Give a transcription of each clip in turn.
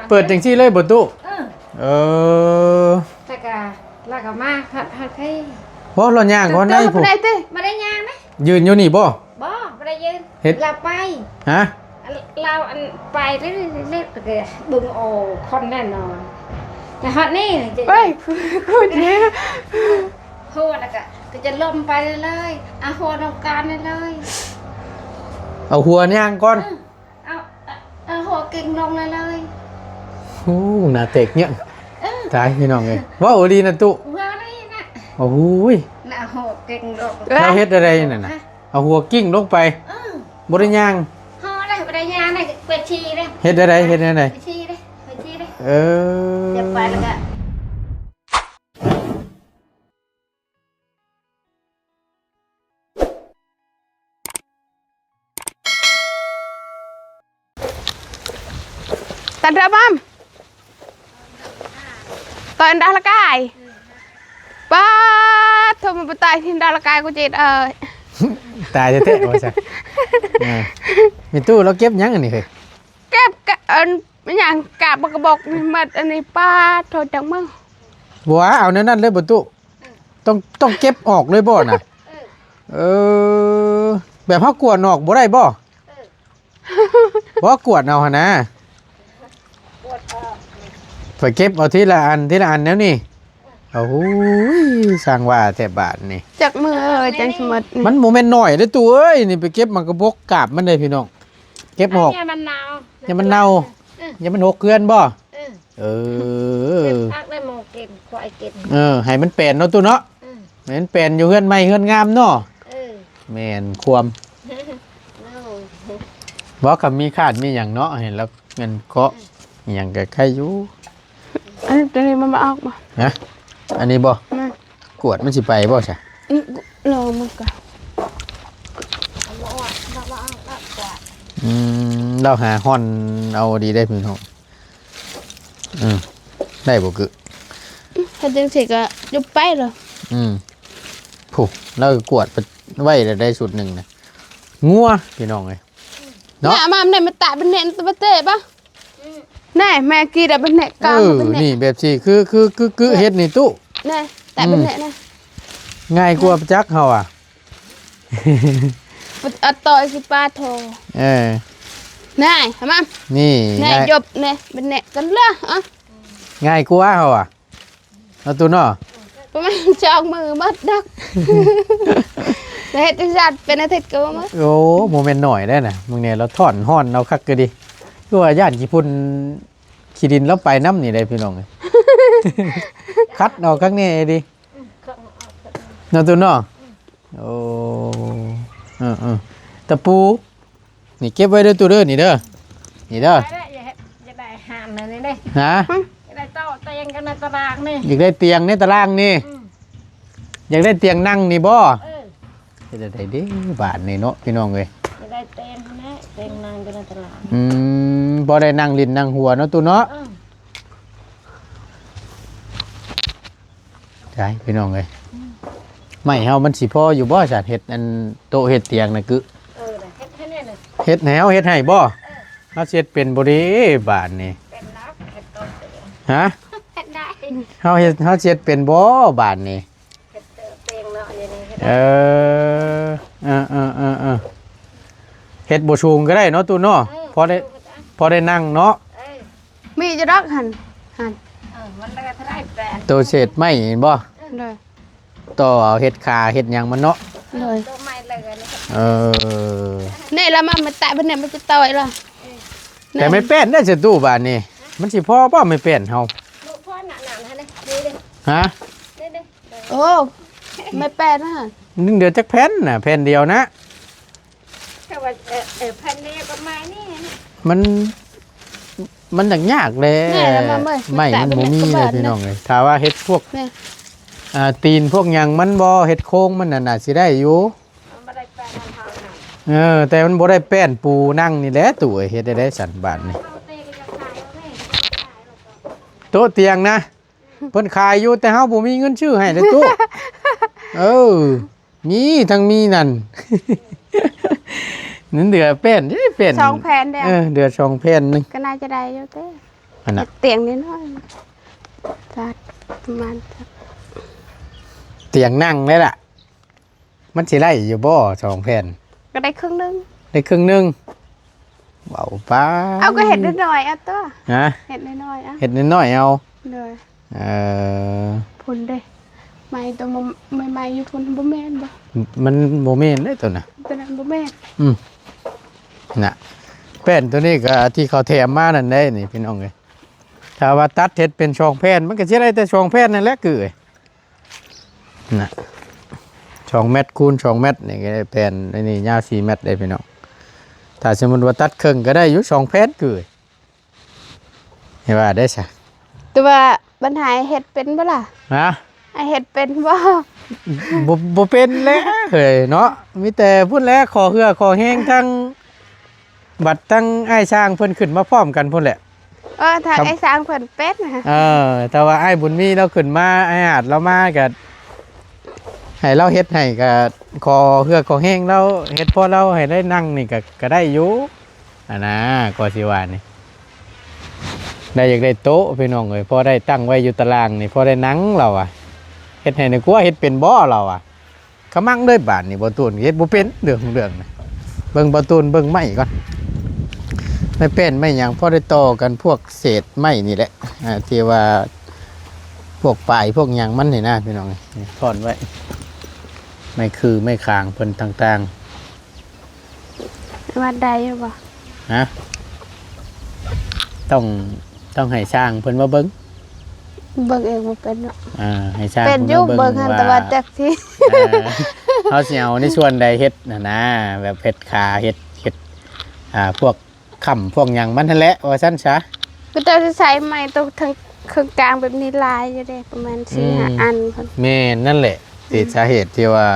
เปิดจังซี่เลยบ่ตู้เออแต่ก็แล้วก็มาผัดให้บ่รถย่างก่อนได้พุ่นบ่ได้ย่างนะยืนอยู่นี่บ่บ่ได้ยืนเราไปฮะเราอันไปเรื่อยๆก็บึงโอคนแน่นอนแต่ฮอดนี่ไปคุณเนี่ยหัวแล้วก็จะล่มไปเลยเอาหัวลงการเลย เอาหัวย่างก่อนเอาหัวกิ่งลงเลย โอ้หน้าเตกเนี่ยตายพี่น้องเอ้ยว้าวดีนะตู้ว่านี่นะโอ้โหน่ะหัวกิ่งลงเราเฮ็ดอะไรนั่นน่ะเอาหัวกิ้งลงไปบ่ได้ย่างฮอได้บ่ได้ย่างได้ไปชีเด้เฮ็ดอะไรไปชีเด้จะไปแล้วก็ตันระบำตอนดาลกายป้าทำมาตายที่ดาลกายกูเจ็ดตายเท่ๆว่าซั่นมีตู้เราเก็บยังอันนี้เฮ้ยเก็บไม่อย่างกาบกระบอกนี่มัดอันนี้ป้าโทษจังมึงบัวเอานั่นเลยบ่ตู้ต้องเก็บออกเลยบ่น่ะแบบเฮากวดออกบ่ได้บ่บ่กวดเอาหั่นนะไปเก็บเอาทีละอันแล้วนี่โอ้โหสร้างว่าแต่บาทนี่จากมือจังสมดมันโมเมนต์หน่อยเด้อตัวเอ้ยนี่ไปเก็บมันกระบอกกาบมันเลยพี่น้องเก็บออกอย่ามันเน่าอย่ามันหกเกลือนบ่พักได้หมูกินควายกินให้มันเป็นเนาะตู้เนาะให้มันเป็นอยู่เฮือนใหม่เฮือนงามเนาะแม่นความบ่ก็มีคาดมีหยังเนาะเห็นแล้วเงินเกาะหยังก็ใครอยู่อันนี้มันมาออกมาฮะอันนี้บ่กวดมันสิไปบ่ใช่ลองมันก่อนเราหาฮ้อนเอาดีได้พี่น้องได้บ่กึถ้าจังสิก็ยุบไปเลยผู้เรากวดไว้ได้สุดหนึ่งนะงัวพี่น้องเลยเนาะมาเนี่ยมันตะเป็นเน็ตตะเตะปะแน่แม่กีได้เป็นเน็ตกลางเป็นเน็ตนี่แบบสิคือเฮ็ดนี่ตู้แน่แต่เป็นเน็ตนะง่ายกว่าจักเฮาอ่ะอัดต่อยสิป้าโทแน่ทำไมนี่แน่จบแน่เป็นเน็ตกันเลยง่ายกว่าเฮาอ่ะเอาตู้เนาะประมาณจองมือมัดดักแต่เฮ็ดจัดเป็นอาทิตย์ก็บ่มั้งโอ้โมเมนต์หน่อยได้น่ะมึงเนี่ยเราถอนฮ้อนเอาคักก็ดีคือว่าย่านขี้พุ่นขี้ดินแล้วไปน้ำนี่ได้พี่น้องคัดเอาคักนี่ดิเนาะตัวเนาะโอ้ตะปูนี่เก็บไว้เด้อตัวเด้อนี่เด้ออย่าได้หามเลยนี่ฮะได้โต๊ะเตียงกันในตารางนี่อยากได้เตียงในตารางนี่อยากได้เตียงนั่งนี่บ่จะได้ดิบาทนี่เนาะพี่น้องเอ้ยจะได้เตียงนะเตียงนั่งกันในตารางบ่ได้นั่งลิ้นนั่งหัวเนาะตู้เนาะใช่พี่น้องเอ้ยไม่เฮามันสิพออยู่บ่จัดเฮ็ดอันโต๊ะเฮ็ดเตียงน่ะคือเฮ็ดให้แน่น่ะเฮ็ดแนวเฮ็ดให้บ่เฮาเฮ็ดเป็นบ่ดีบาทนี่เป็นรับเฮ็ดโต๊ะฮะเฮ็ดได้เฮาเฮ็ดเป็นบ่บาทนี่เฮ็ดเตียงเนาะอย่างนี้เฮ็ดบ่สูงก็ได้เนาะตู้เนาะพอได้นั่งเนาะมีจะรักหันมันก็ได้แปลนตัวเศษไม้เห็นบ่เลยต่อเอาเฮ็ดขาเฮ็ดหยังมันเนาะเลยตัวไม้เลยนี่แล้วมันแตะเป็นเนี่ยมันจะต่อยล่ะแต่ไม่เป็นได้สิตู้บาดนี้มันสิพอบ่ไม่เป็นเฮาพ่อหนักๆนะนี่ฮะโอ้ไม่แปดนะนึงเดียวจักแผ่นน่ะแผ่นเดียวนะแต่ว่าแผ่นเดียวก็ไม้นี่มันยากเลยไม่มันบ่มีเลยพี่น้องเอ้ยถ้าว่าเฮ็ดพวกตีนพวกหยังมันบ่เฮ็ดโค้งมันน่ะสิได้อยู่บ่ได้แป้นเฮาแต่มันบ่ได้แป้นปูนั่งนี่แหละตู้เฮ็ดได้สันบาทนี่โต๊ะเตียงนะเพิ่นขายอยู่แต่เฮาบ่มีเงินซื้อให้เลยตู้มีทั้งมีนั่นนั่นเดือแป้น2แผ่นเด้อเดือ2แผ่นนึงก็น่าจะได้อยู่เด้ อันน่ะ เตียงนิดหน่อยจัดประมาณสัก เตียงนั่งเลยล่ะมันสิได้อยู่บ่2แผ่น ก็ได้ครึ่งนึง ได้ครึ่งหนึงเบาไป้า เอาก็เห็ดนิดหน่อยเอาตัว ฮะ เห็ดน้อยๆอ่ะ เฮ็ดน้อยๆเอา เลย เออ พุ่นเด้ไม่ตัวไม่อยู่พุ่นบ่แม่นบ่ มันบ่แม่นเด้ตัวน่ะ ตัวนั้นบ่แม่น น่ะแผ่นตัวนี้ก็ที่เขาแถมมานั่นได้นี่พี่น้องเอ้ยถ้าว่าตัดเฮ็ดเป็น2แผ่นมันก็สิได้แต่2แผ่นนั่นแหละคือเอ้ยน่ะ2เมตรคูณ2เมตรนี่ก็ได้แผ่นอันนี้ยาว4เมตรได้พี่น้องถ้าสมมุติว่าตัดครึ่งก็ได้อยู่2แผ่นคือเอ้ยเห็นว่าได้ซะ แต่ว่าปัญหาเห็ดเป็นบ่ล่ะ ฮะ ไอเห็ดเป็นบ่ บ่เป็นแล้วเฮ้ยเนาะมีแต่พูดแล้วขอเหือขอแห้งทั้งบัตรทั้งอ้ายช้างเพิ่นขึ้นมาพร้อมกันพุ่นแหละ ทาง ครับ ไอ้สร้างเพิ่นเป็ดนะ แต่ว่าอ้ายบุญมีเราขึ้นมาอ้ายอาจเรามาก็ให้เราเฮ็ดให้ก็ขอเหือขอแห้งเราเฮ็ดพอเราให้ได้นั่งนี่ก็ได้อยู่อันนะก็สิว่านี่ได้อยากได้โต๊ะพี่น้องเอ้ยพอได้ตั้งไว้อยู่ตารางนี่พอได้นั่งเราอ่ะเฮ็ดให้ในครัวเฮ็ดเป็นบ่เราอ่ะขมังด้วยบาดนี่บ่ตูนเฮ็ดบ่เป็นเรื่องนะเบิ่งบ่ตูนเบิ่งไม้ก่อนไม่เป็นไม่หยังพอได้ต่อกันพวกเศษไม้นี่แหละที่ว่าพวกปลายพวกหยังมันนี่นะพี่น้องนี่ซ่อนไว้ไม่คือไม่คางเพิ่นต่าง ว่าได้อยู่บ่ ๆนะต้องให้ช่างเพิ่นมาเบิ่ง เบิ่งเองบ่เป็นเนาะ ให้ช่าง เป็นอยู่เบิ่งหันแต่ว่าจักสิ เขาสิเอาในส่วนใดเฮ็ดนะแบบเฮ็ดขาเฮ็ดพวกค่ำพวกหยังมันนั่นแหละว่าซั่นซะ ก็จะใช้ไม้ตรงทางเครื่องกลางแบบนี้ลายอยู่เด้ประมาณ4-5อันพุ่น แม่นนั่นแหละติดสาเหตุที่ว่า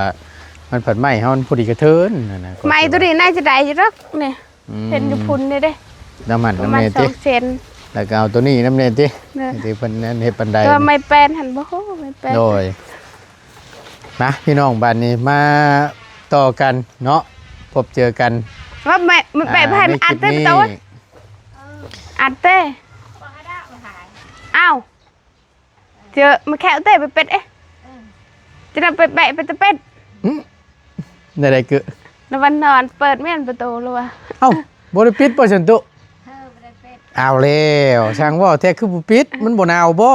มันผัดไหม้เฮามันพอดีกระเทินนะ ไม้ตัวนี้น่าจะได้อยู่ดอกเนี่ยเป็นอยู่พุ่นนี่เด้ น้ำมัน ประ น้ำ มาณ เนติ 2เซน แล้วก็เอาตัวนี้น้ำเนติ เนี่ย ที่เพิ่นนั้นเฮ็ดปันได ก็ไม่แปลนหันบ่ฮู้ไม่แปลน โดยนะพี่น้องบ้านนี้มาต่อกันเนาะพบเจอกัน ว่าไม่แปลนให้มันอัดเต้ประตูอัดเต้อ้าวเจอมาแค่เต้ไปเป็ดเอ๊ะจะนำไปแบะไปตะเป็ด ได้ๆคือ แล้ววันนอนเปิดไม่เห็นประตูเลยว่ะ เอ้าบ่ได้ปิดบ่ซั่นตุเอาแล้วช่างว่าแท้คือบ่ปิดมันบ่หนาวบ่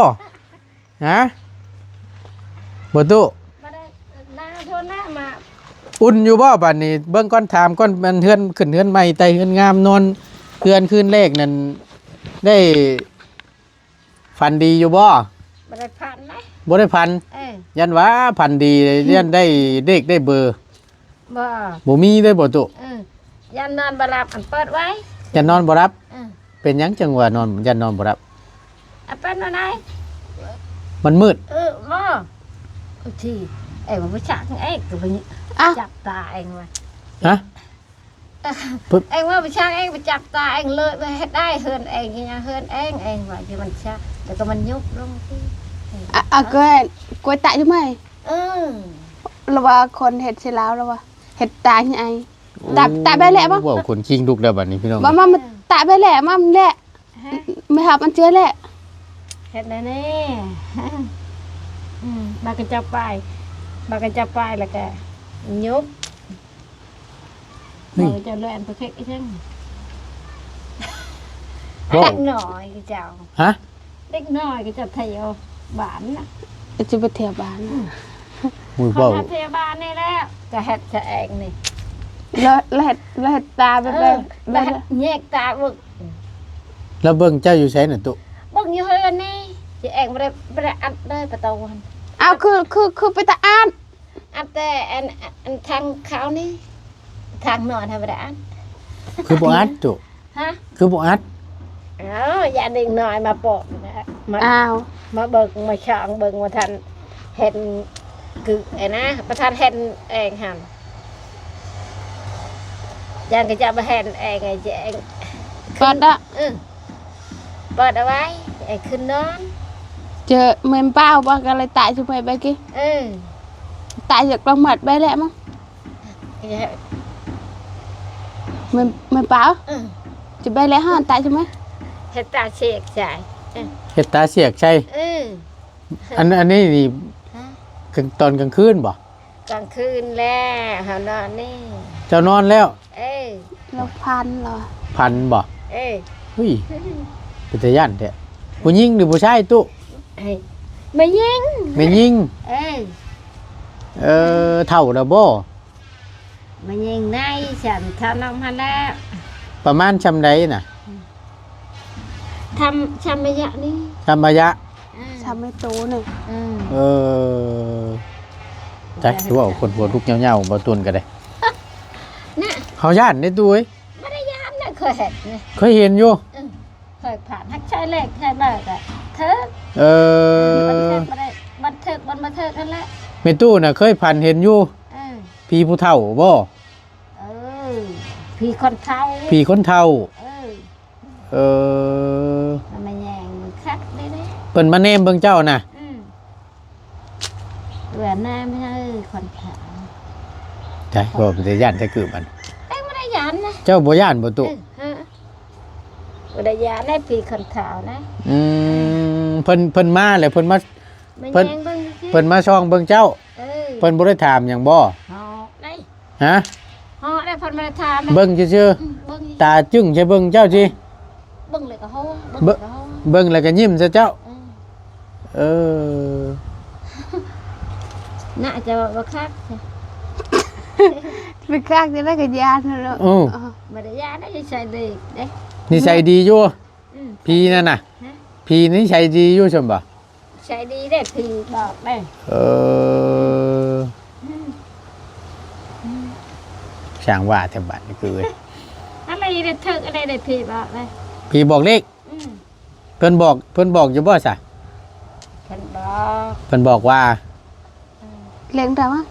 ฮะบ่ตุ มาได้น้าโทษนะมา อุ่นอยู่บ่บัดนี้เบิ่งก่อนถามก่อนมันเฮือนขึ้นเฮือนใหม่ไต่เฮือนงามนอนเฮือนคืนแรกนั่นได้ฝันดีอยู่บ่ มาได้ผ่านไหม บ่ได้พันยันว่าพันดียันได้เด็กได้เบอร์ บ่ บ่มีได้บ่ตุ ยันนอนบหลับอันเปิดไว้ ยันนอนบ่รับ เออ เป็นหยังจังว่านอนยันนอนบ่รับ อันเป็นอะไร มันมืด บ่ทีมันไม่ชักก็ไป อ้าว จับตาว่ะ ฮะ ว่าไปชักไปจับตาเลยไปให้ได้เฮือนยังเฮือนว่ะที่มันชักแล้วก็มันยุบลงที่ กล้วยตายใช่ไหมเราว่าคนเห็ดเสร็จแล้วเราว่าเห็ดตายยังไงตายไปแหละมั้ง ว้าวคนคิงลูกแล้วบัดนี้พี่น้อง มันตายไปแหละมันแหละไม่หับมันเจอแหละ เห็ดอะไรนี่บากันจับไปแล้วก็ยุบมันจะเลื่อนไปแค่อีกจัง ว้า เด็ ว กหน่อยก็เจ้า ฮะ เด็กน้อยก็จะเที่ยวบ้านน่ะ จะไปเที่ยวบ้าน มือ เขา เว้า เที่ยวบ้านนี่แล้วจะเห็ดจะเองนี่ แล้วเห็ดตาไป แล้วแยกตาบึก แล้วเบิ่งเจ้าอยู่ไสน่ะตุ บึกอยู่เฮือนนี่จะเองไม่ได้อัดได้ประตูมัน เอาคือไปตาอ่าน อันแต่อันทางเขานี่ทางนอนธรรมดา คือบ่อัดตุ ฮะ คือบ่อัด อย่าดึงหน่อยมาโปะนะมา อ้าว มาเบิ่งมาช่องเบิ่งมาทันเห็นคือนะประธานเห็นเองหันยังก็จะมาเห็นเองไงจะเอง เปิดอะ เปิดเอาไว้ไอ้ขึ้นนอน เจอเมมเป้าว่ากันเลยตายช่วยไปกี้ตายจากกลางหมัดไปแหละมั้งเมมเป้าจะไปแล้วฮะตายใช่ไหม เ ฮ็ดตาเสกใช่ เฮ็ดตาเสียกใช่ อันนี้นี่ตอนกลางคืนบ่ กลางคืนแล้วเฮานอนนี่ เจ้านอนแล้ว เราพันเหรอ พันบ่ เอ้ย เฮ้ยเป็นตาย่านแท้ผู้หญิงหรือผู้ชายตุ มายิง แม่นยิง เท่าแล้วบ่ มายิงในฉันทำน้องมาแล้ว ประมาณชำใดน่ะ ทำระยะนี้ ชำระยะ ทำให้โตหนึ่ง เออใจคือว่าคนหัวลุกเหงาๆบ่ตุนก็ได้ น่ะ เฮาย่านได้ตู้เอ้ย ไม่ได้ยามนะเคยเห็นนะ เคยเห็นอยู่ เคยผ่านฮักใช้เล็กใช้เบิกอะเถิด เอ บันเทิงบันเทิงนั่นแหละ แม่ตู้น่ะเคยผ่านเห็นอยู่พี่ผู้เฒ่าบ่ พี่คนเฒ่า พี่คนเฒ่า เออ มันแยงคักได้เลย เพิ่นมาแนมเบิ่งเจ้าน่ะ เหลือหน้าไม่ใช่คนเฒ่า ใช่บ่เป็นตาย่านแต่คือมัน ไม่ได้ยานนะ เจ้าบ่ย่านบ่ตุ ไม่ได้ยานได้พี่คนเฒ่านะ เพิ่นมาแล้วเพิ่นมา ไม่ เพิ่น แยงเบิ่งสิ เพิ่นมาช่องเบิ่งเจ้า เพิ่นบ่ได้ถามหยังบ่ ฮอได้ ฮะ ฮอได้พันมาทาน เบิ่งซื่อ เบิ่ง ๆตาจึ้งใช่เบิ่งเจ้าสิ เบิ่งเลยก็ฮอเบิ่งเลยก็ฮอ เบิ่งแล้วก็ยิ้มซะเจ้า เออ น่าจะว่าคัก ไปกลางจะได้กับยานแล้ว ไม่ได้ยานได้ใช้เด็กเด้ นิสัยดีอยู่พี่นั่นน่ะพี่นิสัยดีอยู่ซั่นบ่ ใช้ดีได้พี่บอกได้ เออช่างว่าแต่บัดนี่คือเว้ย อะไรได้เถิกอะไรได้พี่บอกได้ พี่บอกเลขเพิ่นบอกอยู่บ่ซะ ฉันบอก เพิ่นบอกว่า เลี้ยงเด้อมั้ง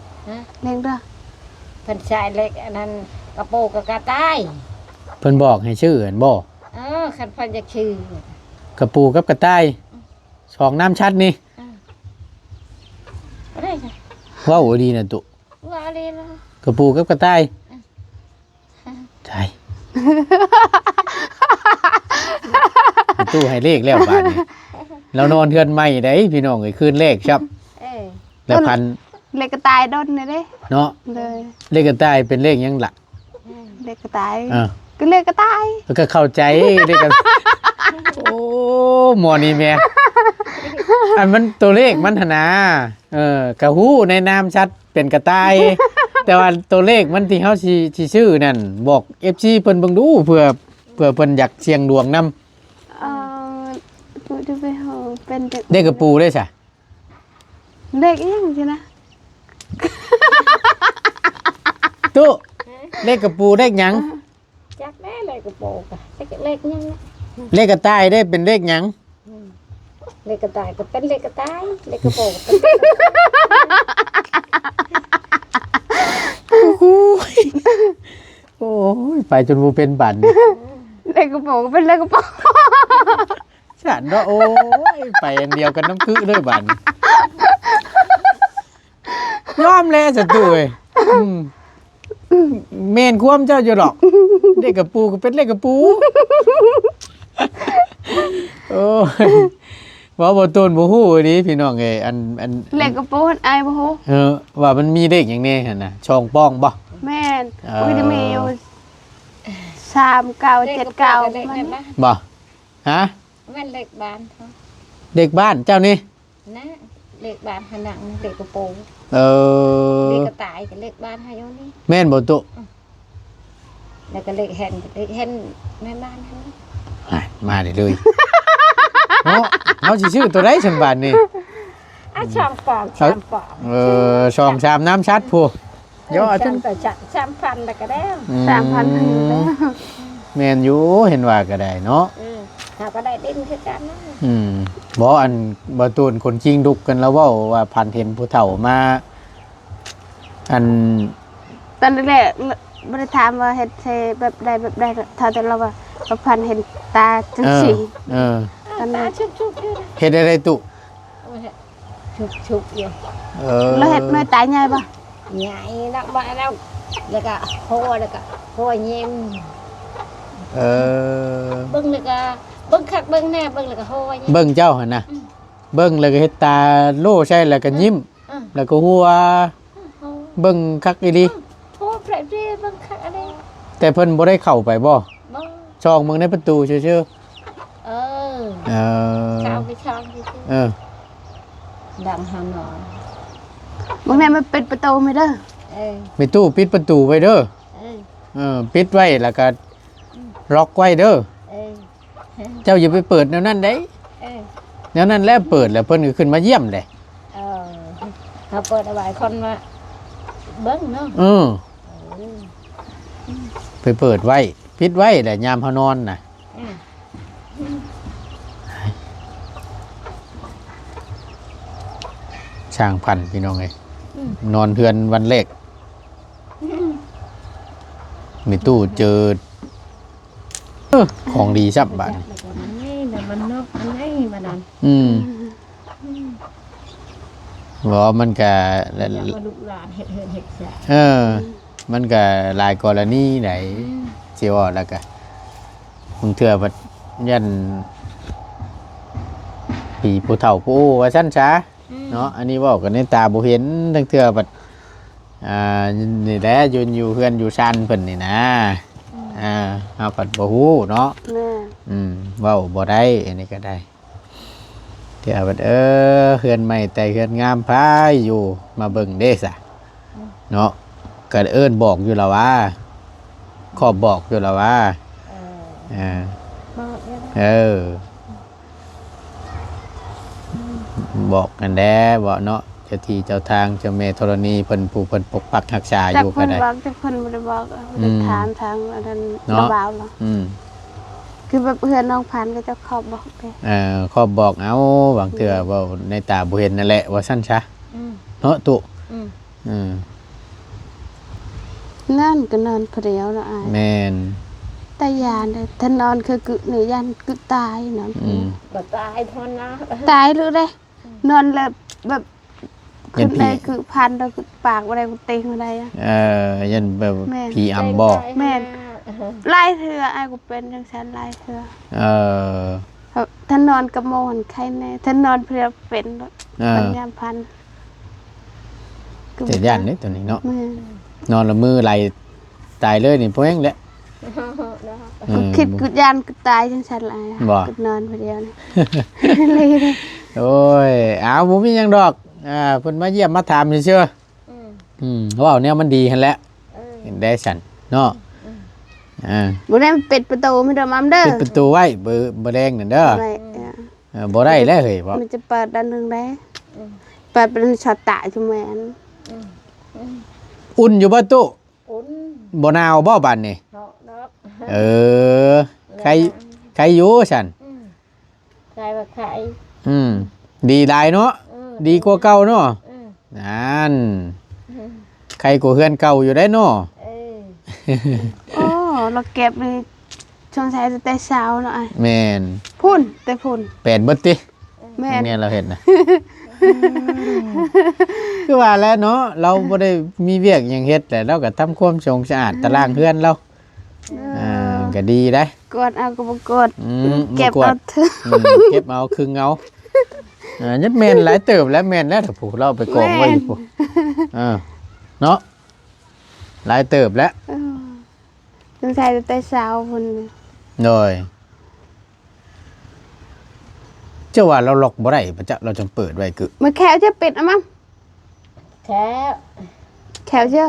เลี้ยงเด้อ เพิ่นใช้เล็กอันนั้นกระโปรงกระกาใต้ เพิ่นบอกให้ชื่อเห็นบ่ คันเพิ่นจะชื่อก ระปูกับกระต่ายสองน้ำชัดนี่ บ่ได้จ้ะ ว้าวดีนะตุ ว่าอะไรล่ะ กระปูกับกระต่ายใช่ ตู้ให้เลขแล้วบาดนี้เรานอนเทือนใหม่ได้พี่น้องเอ้ยคืนเลขครับแล้วพัน เล็กกระต่ายด้นเลยเด้ เนาะ เลย เลขกระต่ายเป็นเลขหยังล่ะ เล็กกระต่าย อ่า ก็เล็กกระต่าย แล้วก็เข้าใจเลขกันโอ้หมอนี่แม่อันมันตัวเลขมันหนนะกระหู้ในนามชัดเป็นกระต่าย แต่ว่าตัวเลขมันที่เฮาสิชื่อนั่นบอก FC เพิ่นเบิ่งดูเพื่อเพิ่นอยากเสี่ยงดวงนำ กูจะไปหาเป็น เลขกระปูได้ซะ เล็กยังใช่นะ ตู้เลขกระปูเลขหยัง จักได้เลยกระโปรงกะเล็กยัง เลขกระต่ายได้เป็นเลขหยัง เล็กกระต่ายก็เป็นเล็กกระต่ายเล็กกระโปรงก็เป็น โอ้ยไปจนบ่เป็นบัดนี่ เล็กกระโปรงก็เป็นเล็กกระโปรง ฉันเนาะโอ้ยไปอันเดียวกันน้ำคือเลยบัดนี้ยอมแล้วจะตู้เอ้ยเมนความเจ้าอยู่หรอกเลขกระปูก็เป็นเลขกระปูโอ้ยว่าบ่ต้นบ่ฮู้ดิพี่น้องเอ้ยอัน เล็กกระโปรงไอ้บ่ฮู้ ว่ามันมีเลขอย่างนี้หั่นน่ะช่องป้องบ่ แม่นมันจะมีอยู่3979 เล็ก มัน บ้าน บ่ฮะ มันเล็กบ้านเขา เด็กบ้านเจ้านี่ นะเล็กบ้านผนังเล็กกระโปรง เอ เล็ก อก ระต่ายกับเล็กบ้านให้เอานี่ แม่นบ่ตุ แล้วก็เล็กแห่นกับเล็กแห่นแม่บ้านเขา มาได้เลยเนาะเฮาสิชื่อตัวใดฉันบาดนี่ ช่างปอกช่างปอก ช่องชามน้ำชัดผู้ย่อจ ช่าน งต่อช่างพันแล้วก็ได้ 3,000อยู่แล้ว แม่นอยู่เห็นว่าก็ได้เนาะ เขาก็ได้ดิ้นคือกันนะ บ่อันบ่ตูนคนจริงดุกกันแล้วเว้าว่าพันเห็นผู้เฒ่ามาอัน ตอนแรกๆบ่ได้ถามว่าเฮ็ดใช่แบบใดถ้าแต่เราว่าประพันธ์เห็นตาจังซี่ ตาชุบๆอยู่นะ เฮ็ดอะไรตุ ชุบอยู่ แล้วเฮ็ดน้อยตายใหญ่บ่ ใหญ่นักบ้านแล้วก็โหแล้วก็โหเยี่ยมเบิ่งแล้วก็ เบิ่งคักเบิ่งแน่เบิ่งแล้วก็โหย เบิ่งเจ้าหั่นน่ะเบิ่งแล้วก็เฮ็ดตาโล่ใช่แล้วก็ยิ้มแล้วก็หัวเบิ่งคักอีหลี โหแปรเรียเบิ่งคักอะไร แต่เพิ่นบ่ได้เข้าไปบ่ บ่ ช่องเบิ่งในประตูซื่อ เออ ๆข้าวไปช่องที่ เออ ดังหาหนอน บางแน่มันเป็นประตูไม่เด้อ มีตู้ปิดประตูไว้เด้อ ปิดไว้แล้วก็ล็อกไว้เด้อ เจ้าอย่าไปเปิดแนวนั้นได้แนวนั้นแล้วเปิดแล้วเพิ่นก็ขึ้นมาเยี่ยมเลย เขาเปิดเอาไว้คนมาเบิ้งเนาะ ไปเปิดไว้ปิดไว้แหละยามเฮานอนน่ะช่างพันธุ์พี่น้องเอ้ยนอนเทือนวันแรกมีตู้เจอของดีซับบาดนี้ นี่แต่มันนกอันนี้มันนั่น บ่มันก็ อย่ามาลุกลานเห็ดแสบ มันก็หลายกรณีไหนสิว่าแล้วก็บางเทื่อบัดยันปีผู้เฒ่าผู้ว่าซั่นซะเนาะอันนี้เว้ากันในตาบ่เห็นทั้งเทื่อบัดนี่แหละยืนอยู่เฮือนอยู่ชั้นเพิ่นนี่นะเฮาก็บ่ฮู้เนาะ แม่ เว้าบ่ได้อันนี้ก็ได้เทื่อบัดเฮือนใหม่แต่เฮือนงามพายอยู่มาเบิ่งเด้ซะเนาะก็เอิ้นบอกอยู่แล้วว่าขอบบอกอยู่แล้วว่าบอกกันแด้บ่เนาะเจ้าที่เจ้าทางเจ้าแม่ธรณีเพิ่นผู้เพิ่นปกปักรักษาอยู่ก็ได้ จากเพิ่นบ่ได้บอกบ่ได้ถามทางอันนั้นระบาวเนาะคือแบบเพื่อนน้องพันธุ์ก็จะขอบบอกไปขอบบอกเอาบางเทื่อเว้าในตาบ่เห็นนั่นแหละว่าซั่นซะเนาะตุนั่นก็นอนผู้เดียวเนาะอ้ายแม่น แต่ยานถ้านอนคือกึนี่ยันกึตายนอน ก็ตายทนนะ ตายหรือได้นอนแบบขึ้นได้คือพันแล้วคือปากอะไรกูเต็งอะไรยันแบบผีอำบ่ แม่นไล่เถื่ออ้ายกูเป็นจังซั่นไล่เถื่อถ้านอนกับโมนใครแน่ถ้านอนเพลียเป็นปัญญาพันธุ์ แต่ย่านนี่ตัวนี้เนาะนอนละมือไหลตายเลยนี่พวกเองแหละ คิดกุดยานกุดตายจังซั่นล่ะกุดนอนผู้เดียวนี่เลย โอ้ยอ้าวบ่มีหยังดอกเพิ่นมาเยี่ยมมาถามซื่อๆว้าวแนวมันดีหั่นแหละเห็นได้ฉันเนาะบ่ได้ปิดประตูไม่ได้มัมเด้อปิดประตูไว้บ่แดงนั่นเด้อบ่ได้แล้วเฮ้ยบ่มันจะเปิดด้านนึงได้เปิดเป็นช็อตตะจุแม่นอุ่นอยู่บ่ตู้อุ่นบ่หนาวบ่บัดนี้ใครอยู่ฉันใครว่าใครดีหลายเนาะดีกว่าเก่าเนาะนั่นใครกว่าเฮือนเก่าอยู่ได้เนาะโอ้เราเก็บนี่ช่วงสายแต่เช้าเนาะแม่นพุ่นแต่พุ่นแปดเบิดติแม่นเนี่ยเราเห็นนะคือว่าแล้วเนาะเราบ่ได้มีเวียกหยังเฮ็ดแต่เราก็ทำความสะอาดตารางเฮือนเราก็ดีได้กดเอาก็บ่กดเก็บเอาเก็บเอาครึ่งเอายัดแม่นหลายเติบแล้วแม่นแล้วถ้าผู้เราไปกองไว้อยู่ผู้เนาะหลายเติบแล้วต้องใช้แต่เช้าพุ่นโดยเจ้าว่าเราล็อกบ่ได้ปะจ๊ะเราจำเปิดไว้คือมาแขวจะปิดอ่ะมั้งแขวเชื่อ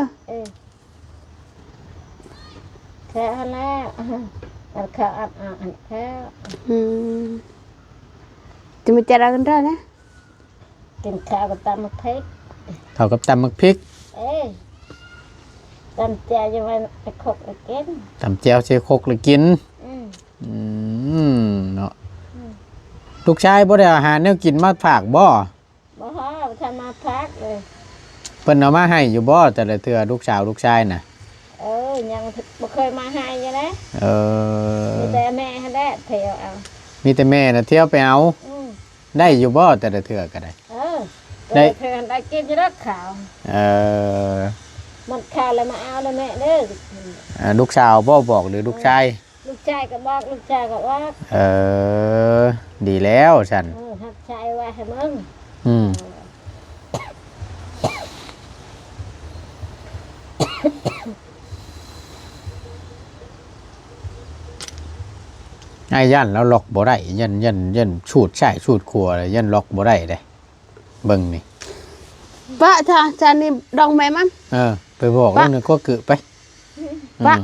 แขวแล้วแขวอัดแขวจะมาเจอกันได้นะกินข้าวกับตำมะพริกเท่ากับตำมะพริกตำแจ่วจะไปคกเลยกินตำแจ่วใช้คกเลยกินเนาะลูกชายบ่ได้อาหารแนวกินมาฝากบ่ฮะทำมาพักเลยเพิ่นเอามาให้อยู่บ่แต่ละเทื่อลูกสาวลูกชายน่ะยังบ่เคยมาให้อยู่นะมีแต่แม่ให้ได้เที่ยวเอามีแต่แม่น่ะเที่ยวไปเอาได้อยู่บ่แต่ละเทื่อก็ได้ได้เทื่อได้กินอยู่แล้วข้าวมันข้าวแล้วมาเอาแล้วแม่เด้อลูกสาวบ่บอกหรือลูกชาย ลูกชายก็บอกลูกชายก็ว่า ดีแล้วฉัน หักชายไว้ให้มึง อืมไอ้ยันแล้วล็อกบ่ได้ยันชูดใช่ชูดครัวเลยยันล็อกบ่ได้เลยเบิ่งนี่ Vợ cha ni đồng mẹ mắm ไปบอกแล้วนึงก็เกิดไป ว่า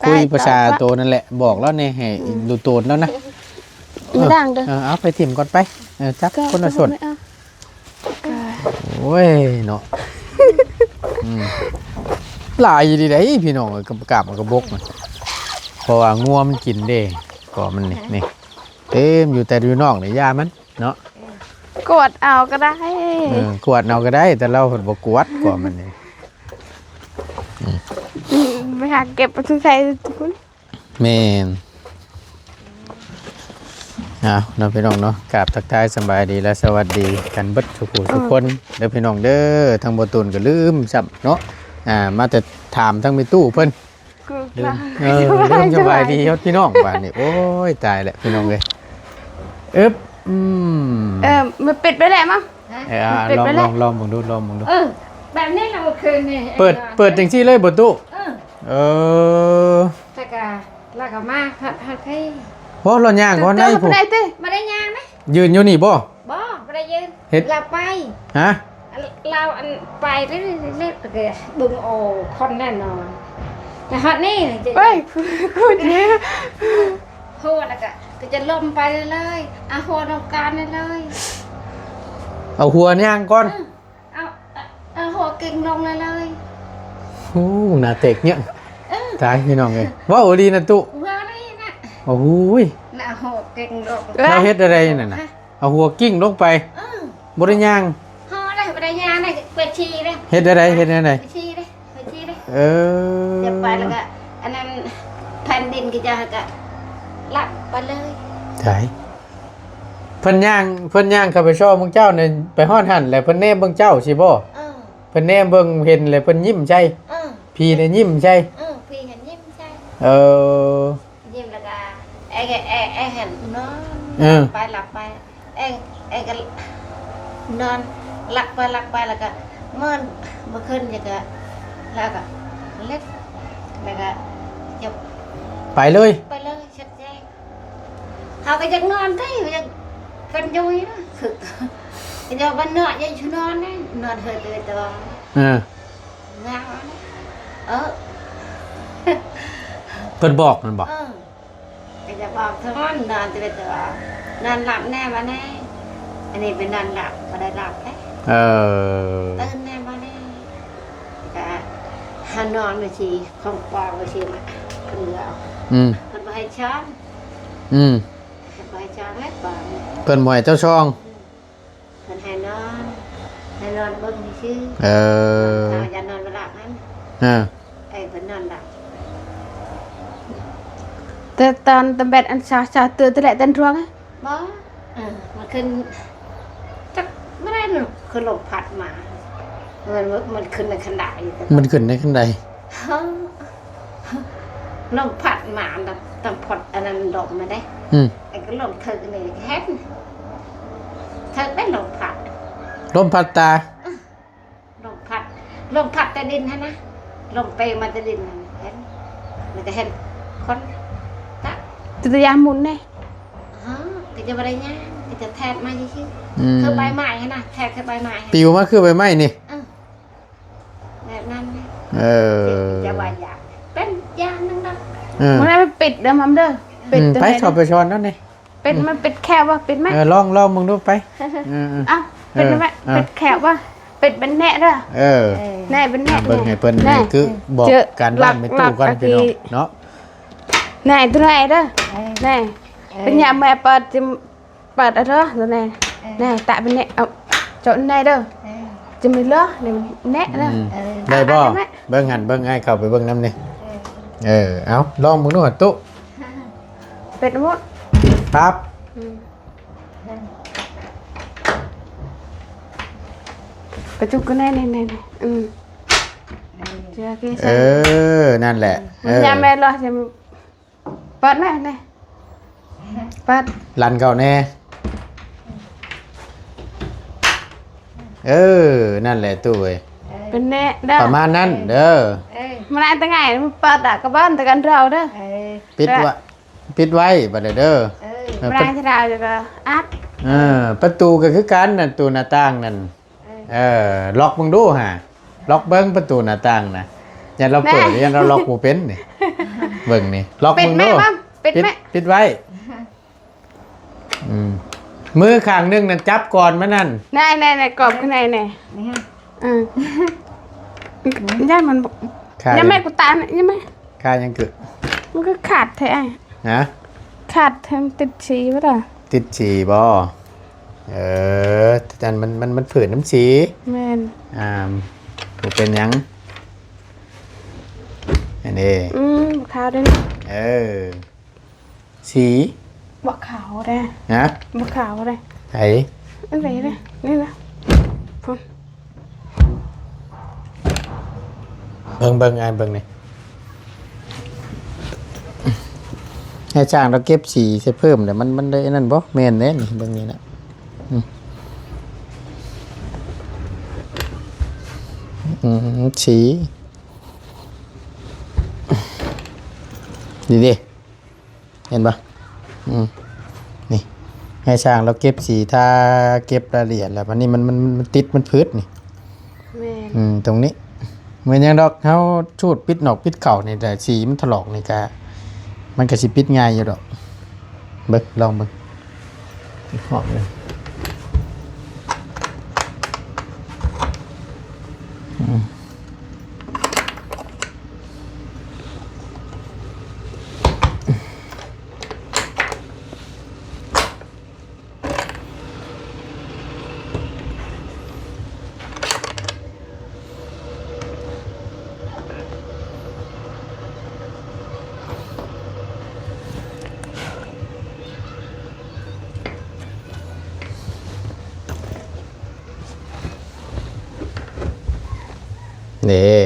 คุยภาษา ว่า ตัวนั่นแหละบอกแล้วเนี่ยให้ดูตัวแล้วนะ Nó đang được เอาไปถิ่มก่อนไปจับคนละส่วน โอ้ยเนาะหลายดีได้พี่น้องกับกาบกับกบกมันเพราะว่างัวมันกินเด้ก็มันนี่เต็มอยู่แต่อยู่นอกนี่ยามันเนาะ Cột ảo cái đấy กวดเอาก็ได้แต่เราเพิ่นบ่กวดก็มันนี่ Mày hạt kẹp vào xuống xe cũng แม่นน้องพี่น้องเนาะกราบทักทายสบายดีและสวัสดีกันเบิดทุกคนเด้อพี่น้องเด้อทางบ่ตุนก็ลืมซับเนาะมาแต่ถามทั้งมีตู้เพิ่น ลืมลืมสบายดียอดพี่น้องบ้านนี่โอ้ยตายแหละพี่น้องเลยMày bịt với lại mắm ลองมึงดูลองมึงดู แบบนี้เราคืนนี่ เปิดจังซี่เลยบ่ตู้แต่ก็แล้วก็มาผัดให้ เพราะเราย่างก่อนได้ผม đây tê มาได้ยางไหม ยืนอยู่นี่บ่ บ่มาได้ยืน เฮ็ด เราไป ฮะ เราอันไปเรื่อยๆก็บึงโอคนแน่นอนแต่ฮอตนี่ Ôi cô chế หัวแล้วก็จะล่มไปเลยเอาหัวลงการเลย เอาหัวย่างก่อน เอาหัวกิ่งลงเลย โอ้หน้าเตกเนี่ยตายพี่น้องเลยว้าวดีนะตู้ ว่านี่นะ โอ้โหย น่ะหัวกิ่งลง เราเฮ็ดอะไรนั่นน่ะเอาหัวกิ้งลงไปบ่ได้ย่าง หัวได้ไปได้ยางได้ไปชีได้ เฮ็ดอะไรเฮ็ดอะไร ไปชีได้ไปชีได้ จะไปแล้วก็อันนั้นแผ่นดินก็จะก็ลับไปเลย ใช่เพิ่นย่างเข้าไปชอบมึงเจ้าเนี่ยไปฮอดหั่นแล้วเพิ่นแนมเบิ่งเจ้าสิบ่ เพิ่นแนมเบิ่งเห็นเลยเพิ่นยิ้มใจพี่เนี่ยยิ้มใจ พี่เห็นยิ้มใช่ ยิ้มแล้วก็ไอ้เห็นนอนไปหลับไปไอ้ก็นอนหลับไปแล้วก็เมื่อคืนจะก็แล้วก็เล็กแล้วก็จบ ไปเลย ไปเลยชัดแจ้งเขาก็ยังนอนได้ยังกันยุยนะคือจะวันนอนยังชูนอนนะนอนเถิดเลยตัวงาเพิ่นบอกมันบอก ก็จะบอกทั้งนอนเถิดตัวนอนหลับแน่มาแน่อันนี้เป็นนอนหลับมาได้หลับแค่ตื่นแน่มาแน่ก็หานอนไปชีของปองไปชีมาเปลือกมันไปให้ช้อนไปช้อนแล้วปอง เพิ่นหมวยเจ้าช่อง มันให้นอนเบิ่งชื่ออย่านอนบ่หลับนั้นไอ้เพิ่นนอนหลับ Tê tàn tầm bẹt ăn sao sao từ từ lại tên ruộng á บ่มันขึ้นจักบ่ได้หรอกคือลมพัดมามันขึ้นในคันไดอยู่ มันขึ้นในขั้นใด ลมพัดมาต้องพดอันนั้นดอกมาได้ไอ้ก็ลมถึกนี่เฮ็ดถึกได้ลมพัด ลมพัดตา ลมพัดแต่ดินฮะนะลมเปมาแต่ดินเห็นมันจะเห็นคน từ từ ăn muốn này ก็จะอะไรเงี้ยก็จะแทนมาชื่อคือใบไม้ฮะนะแทนคือใบไม้ ปิวมาคือใบไม้นี่ แบบนั้น จะ ว่าอยากเป็นยางนึงนะ muốn này phải bịt đâm mắm đơ ไปชอบไปช้อนนั่นนี่ bịt mà bịt khẹo vào bịt mắt ลองมึงดูไป bịt nó vậy bịt khẹo vào bịt bên nẹ đó nè bên nẹ เบิ่งให้เพิ่นคือบอกการบ้านไม่ตู้กันพี่น้องเนาะ này từ này đó này bên nhà mẹ bật ở đó rồi này này tại bên nẹ chỗ này đâu cho mình lỡ này nẹ đó ได้บ่เบิ่งหันเบิ่งให้เข้าไปเบิ่งนำนี่เอาลองมึงดูหั่นตุ๊ bịt nó một ครับ cái chút cái này này chưa kia นั่นแหละ nhà mẹ lo cho เปิดแม่เนี่ยเปิด ลันเก่าแน่นั่นแหละตู้เอ้ย เป็นแน่เด้อ ประมาณนั้นเด้อ มันอะไรตั้งไงมันเปิดอะกระบ้านแต่กันเราเด้อ ปิดไว้บัดเด้อ มันอะไรที่เราจะก็อัด ประตูก็คือกันนั่นตู้หน้าต่างนั่นล็อกมึงดูฮะล็อกเบิ้งประตูหน้าต่างนะยันเราเปิดยันเราล็อกบ่เป็นนี่เบิ่งนี่ล็อก ปิด มึง แม่ ดู บ้างปิดแม่ ปิดไว้มือข้างหนึงนั่นจับก่อนมานั่น ในกรอบข้างในเนี่ยย่ามันบอก ขา ยังไม่กูตาเนี่ยยังไม่ ขายังกึ มันก็ขาดแท้ ฮะ ขาดแท้ติดชีวะล่ะ ติดฉี่บ่แต่มันฝืนน้ำฉี่ แม่น กูเป็นหยังอันนี้ บักขาวได้ สี บักขาวได้ นะ บักขาวได้ ไอ้ อะไรได้นี่นะพุ่น เบิ่งไอ้เบิ่งนี่ให้จ้างเราเก็บสีใส่เพิ่มแต่มันได้นั่นบ่แม่นแน่นี่เบิ่งนี่นะสีดีดิเห็นปะนี่ให้ช่างเราเก็บสีถ้าเก็บรายละเอียดแล้ววันนี้มันติดมันพืชนี่ แม่น ตรงนี้เหมือนอย่างดอกเขาชูดปิดหนอกปิดเข่านี่แต่สีมันถลอกนี่กะมันก็สิปิดง่ายอยู่ดอกเบิ่งลองเบิ่งหอมเลยนี่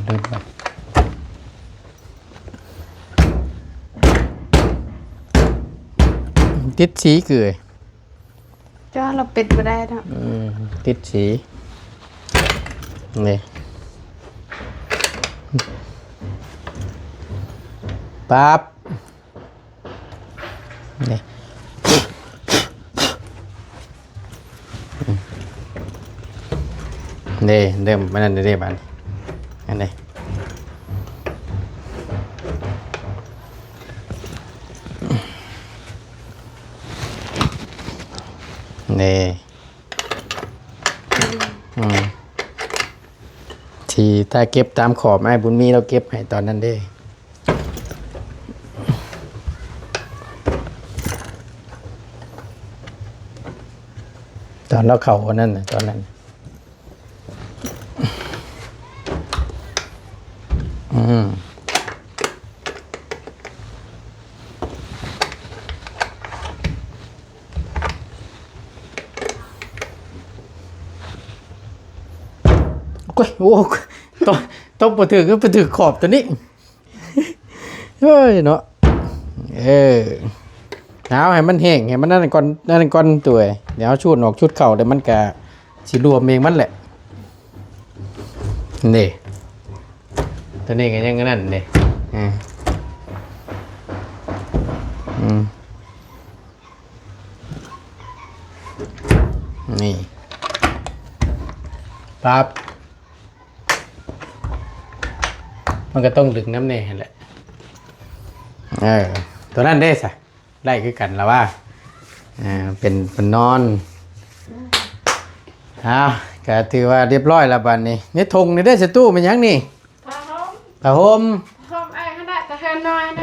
ลืมไปติดสีเกลือ จ้าเราปิดไปได้นะ ติดสีนี่ปั๊บนี่นี่เริ่มมันนั่นได้บ้านอันนี้นี่ที่ถ้าเก็บตามขอบไอ้บุญมีเราเก็บให้ตอนนั้นได้ตอนเราเข่าคนนั้นนะตอนนั้นโอ้ต้องไปถือขอบตัวนี้เฮ้ยเนาะเอาให้มันแห้งให้มันนั่นก่อนตัวเดี๋ยวชุดออกชุดเข่าเดี๋ยวมันกะสิรวมเองมันแหละนี่ตัวนี้ก็ยังนั่นเลยนี่ปั๊บมันก็ต้องดึงน้ำเนยแหละตัวนั้นได้สิไล่คือกันแล้วว่าเป็นนอนก็ถือว่าเรียบร้อยแล้วบัดนี้นี่ทงนี่ได้สตู้เป็นยังนี่ผ้าห่มไอ้ขนาดตะแคงน้อยนะ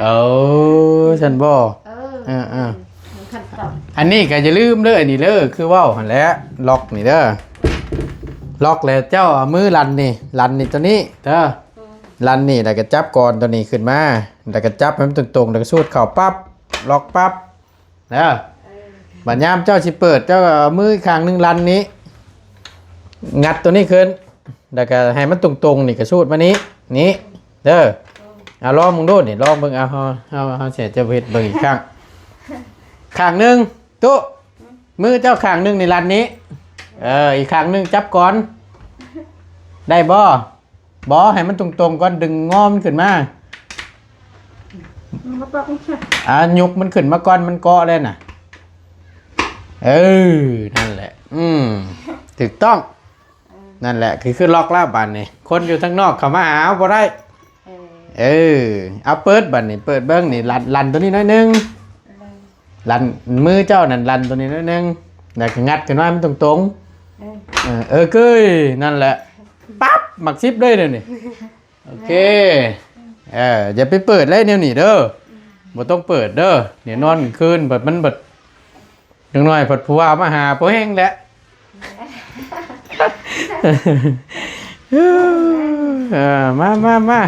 ฉันบ่อันนี้ก็จะลืมเด้ออันนี้เด้อคือว่าวหั่นแหละล็อกนี่เด้อล็อกแล้วเจ้าเอามือลันนี่ตัวนี้เด้อลันนี่แล้วก็จับก่อนตัวนี้ขึ้นมาแล้วก็จับให้มันตรงๆแล้วก็สูดเข้าปั๊บล็อกปั๊บเด้อบัดยามเจ้าสิเปิดเจ้าเอามือข้างนึงลันนี้ งัดตัวนี้ขึ้นแล้วก็ให้มันตรงๆนี่ก็สูดมานี้นี่เด้อเอาลองมึงดูนี่ลองเบิ่งเอาเสียจะเฮ็ดเบิ่งอีกข้างข้างหนึงตุ๊มือเจ้าข้างหนึงนี่ลันนี้อีกข้างหนึงจับก่อนได้บ่ให้มันตรงๆก่อนดึงงอมขึ้นมายุกมันขึ้นมาก่อนมันเกาะเลยน่ะนั่นแหละถูกต้องนั่นแหละคือล็อกแล้วบัดนี้คนอยู่ทั้งนอกเข้ามาหาบ่ได้เอาเปิดบัดนี้เปิดเบิ้งนี่ลันตัวนี้น้อยนึงลันมือเจ้านั่นลันตัวนี้น้อยนึงแล้วก็งัดขึ้นมามันตรงๆเก้ยนั่นแหละปั๊บหมักซิปเลยเดี๋ยวนี้โอเคอย่าไปเปิดเลยแนวนี้เด้อบ่ต้องเปิดเด้อเนี่ยนอนคืนเปิดมันเบิดจังน้อยเปิดผู้ว่ามาหาบ่แห้งแล้วมา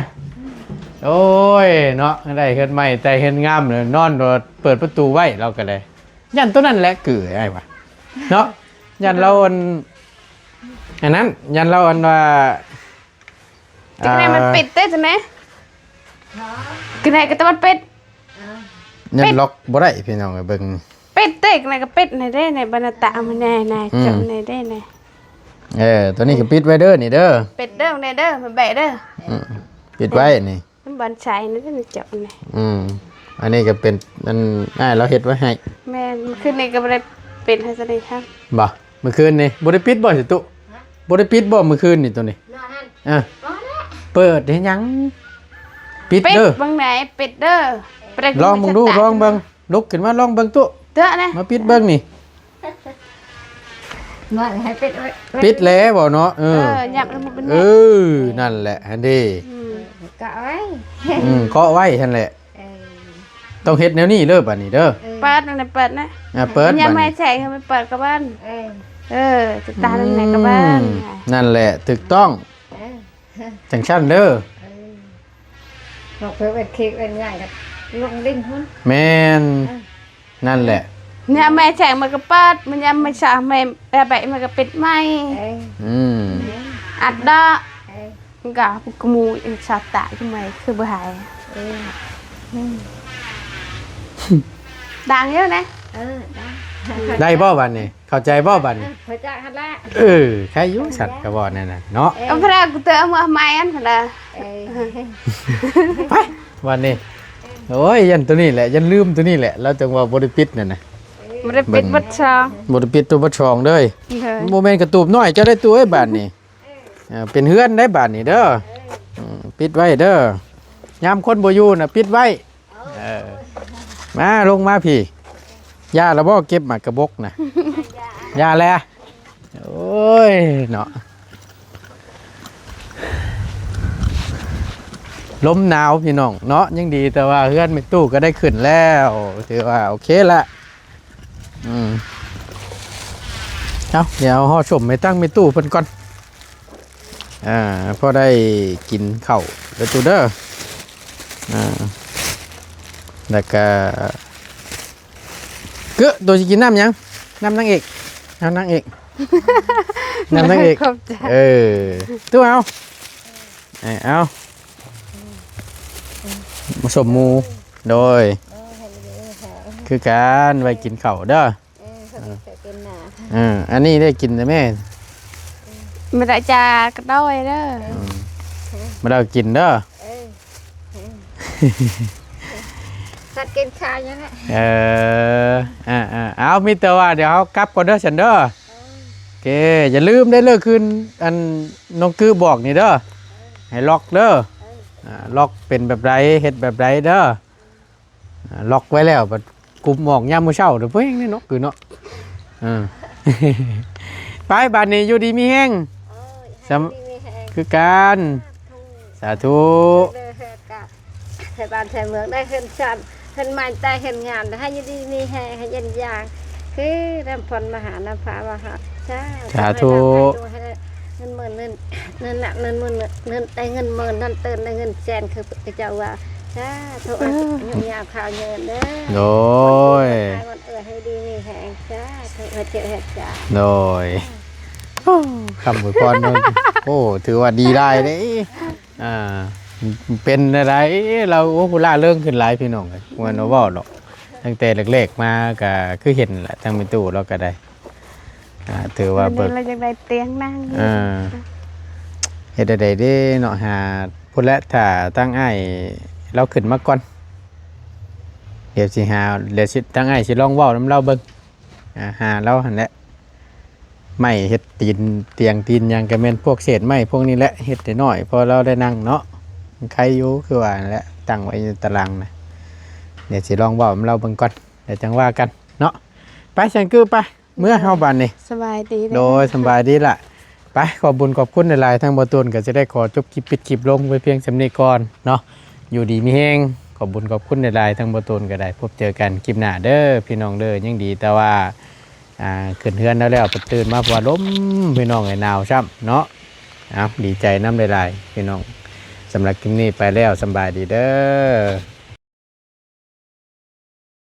โอ้ยเนาะได้เฮ็ดใหม่แต่เฮ็ดงามเลยนอนเปิดประตูไว้เราก็เลยยันตัวนั้นแหละกือไอ้วะเนาะยันเราอันนั้นยันเราอันว่ากระไรมันปิดได้ใช่ไหมกระไรก็ต้องมันปิดยันล็อกบ่ได้พี่น้องเบิ่งปิดเต็กไหนก็ปิดในได้ในบรรดามันแน่จับในได้ในตัวนี้ก็ปิดไว้เด้อนี่เด้อปิดเด้อในเด้อมันแบะเด้อปิดไว้นี่มันบันใช้นี่มันจับในอันนี้ก็เป็นอันเราเฮ็ดไว้ให้แม่คืนนี้ก็บ่ได้ปิดให้ซะเลยครับบ่เมื่อคืนนี่บ่ได้ปิดบ่สิตุบ่ได้ปิดบ่เมื่อคืนนี่ตัวนี้เปิดเฮ็ดหยังปิดเด้อบางไหนปิดเด้อลองมึงดูลองเบิ่งลุกขึ้นมาลองเบิ่งตุเด้อนะมาปิดเบิ่งนี่มาให้ปิดไว้ปิดแล้วบ่เนาะยับแล้วมันเป็นนั่นแหละอันนี้กะไว้เคาะไว้นั่นแหละต้องเฮ็ดแนวนี้เด้อบัดนี้เด้อเปิดนั่นเปิดนะเปิดยังไม่แฉกมันเปิดกับบ้านจะตาตรงไหนกับบ้านนั่นแหละถูกต้องจังชั่นเด้อบอกเพื่อเป็นเค้กเป็นง่ายกับลงดิ้นหุ้นแม่นนั่นแหละเนี่ยแม่แฉกมันก็เปิดมันยังไม่สาแม่แบบมันก็ปิดไม่อัดดากับกมูชาตะทำไมคือบ่หายดังเยอะนะได้บ่บัดนี้เข้าใจบ่บัดนี้เข้าใจฮั่นละใครอยู่สัตว์ก็บ่นั่นน่ะเนาะพระกูเตอมาใหม่อันพุ่นน่ะไปวันนี้โอ้ยยันตัวนี้แหละยันลืมตัวนี้แหละแล้วจังว่าบ่ได้ปิดนั่นน่ะบ่ได้ปิดบัดช่องบ่ได้ปิดตัวบัดช่องเด้อบ่แม่นกระตูบน้อยจะได้ตัวไอ้บาดนี้เป็นเฮือนได้บาดนี้เด้อปิดไว้เด้อยามคนบ่อยู่น่ะปิดไว้มาลงมาพี่ย่าแล้วบ่เก็บหมากกระบกนะย่าแล้วโอ้ยเนาะลมหนาวพี่น้องเนาะยังดีแต่ว่าเฮือนไม่ตู้ก็ได้ขึ้นแล้วถือว่าโอเคละเดี๋ยวห่อชมไม่ตั้งไม่ตู้เพิ่นก่อนพอได้กินข้าวแล้วตู้เด้อแล้วก็ตัวจะกินน้ำยังน้ำนางเอกน้ำนางเอกตู้เอาผสมมูโดยคือการไปกินข้าวเด้ออันนี้ได้กินแต่แม่ไม่ได้จากระด้อยเด้อมาเรากินเด้อสัตว์กินข้าวยังไงเอามีแต่ว่าเดี๋ยวกลับก่อนเด้อฉันเด้อโอเคอย่าลืมได้เลยคืนอันน้องคือบอกนี่เด้อให้ล็อกเด้อล็อกเป็นแบบไรเฮ็ดแบบไรเด้อล็อกไว้แล้วแบบกุมหมอกยามมื้อเช้าเด้อเพิ่นนี่เนาะคือเนาะไปบ้านนี้อยู่ดีมีแห้งคือการสาธุไทยบ้านไทยเมืองได้เห็นชันเห็นมันใจเห็นงานให้ยืดีมีแห่ให้ยันยางคือน้ำพรมหาน้ำฟ้ามหาสาธุเงินหมื่นเงินหนักเงินหมื่นเงินได้เงินหมื่นนั่นเติมได้เงินแสนคือเจ้าว่าทุกอย่างยาวข่าวเงินเด้อโดยให้ดีมีแห่จ้าเธอเจอเหตุการณ์โดย คำอวยพรเนาะโอ้ถือว่าดีได้เด้อ่าเป็นอะไรเราโอ้ผู้ล่าเรื่องขึ้นหลายพี่น้องเลยวันโนเว้าดอกตั้งแต่เล็กๆมาก็คือเห็นแหละทางมีตู้เราก็ได้ถือว่าเบิก เราจะได้เตียงนั่ง เฮ็ดได้เด้เนาะหาพุ่นและถ้าตั้งอ้ายเราขึ้นมาก่อนเดี๋ยวสิหาเดี๋ยวสิตั้งอ้ายสิลองเว้านํเราเบิ่งหาเราหั่นแหละไม้เฮ็ดตีนเตียงตีนหยังก็แม่นพวกเศษไม้พวกนี้แหละเฮ็ดได้น้อยพอเราได้นั่งเนาะใครอยู่คือว่านั่นแหละตั้งไว้ในตารางนะเดี๋ยวสิลองเว้านํเราเบิ่งก่อนเดี๋ยวจังว่ากันเนาะไปฉันคือไปเมื่อเฮาบัดนี้ สบายดี โดยสบายดีล่ะไปขอบบุญขอบคุณหลายๆทั้งบ่ตูนก็จะได้ขอจบคลิปปิดคลิปลงไว้เพียงสำนี้ก่อนเนาะอยู่ดีมีแฮงขอบบุญขอบคุณหลายๆทั้งบ่ตูนก็ได้พบเจอกันคลิปหน้าเด้อพี่น้องเด้อยังดีแต่ว่าขึ้นเฮือนแล้วไปตื่นมาเพราะว่าลมพี่น้องไอ้หนาวซ้ำเนาะดีใจน้ำหลายๆพี่น้องสำหรับคลิปนี้ไปแล้วสบายดีเด้อ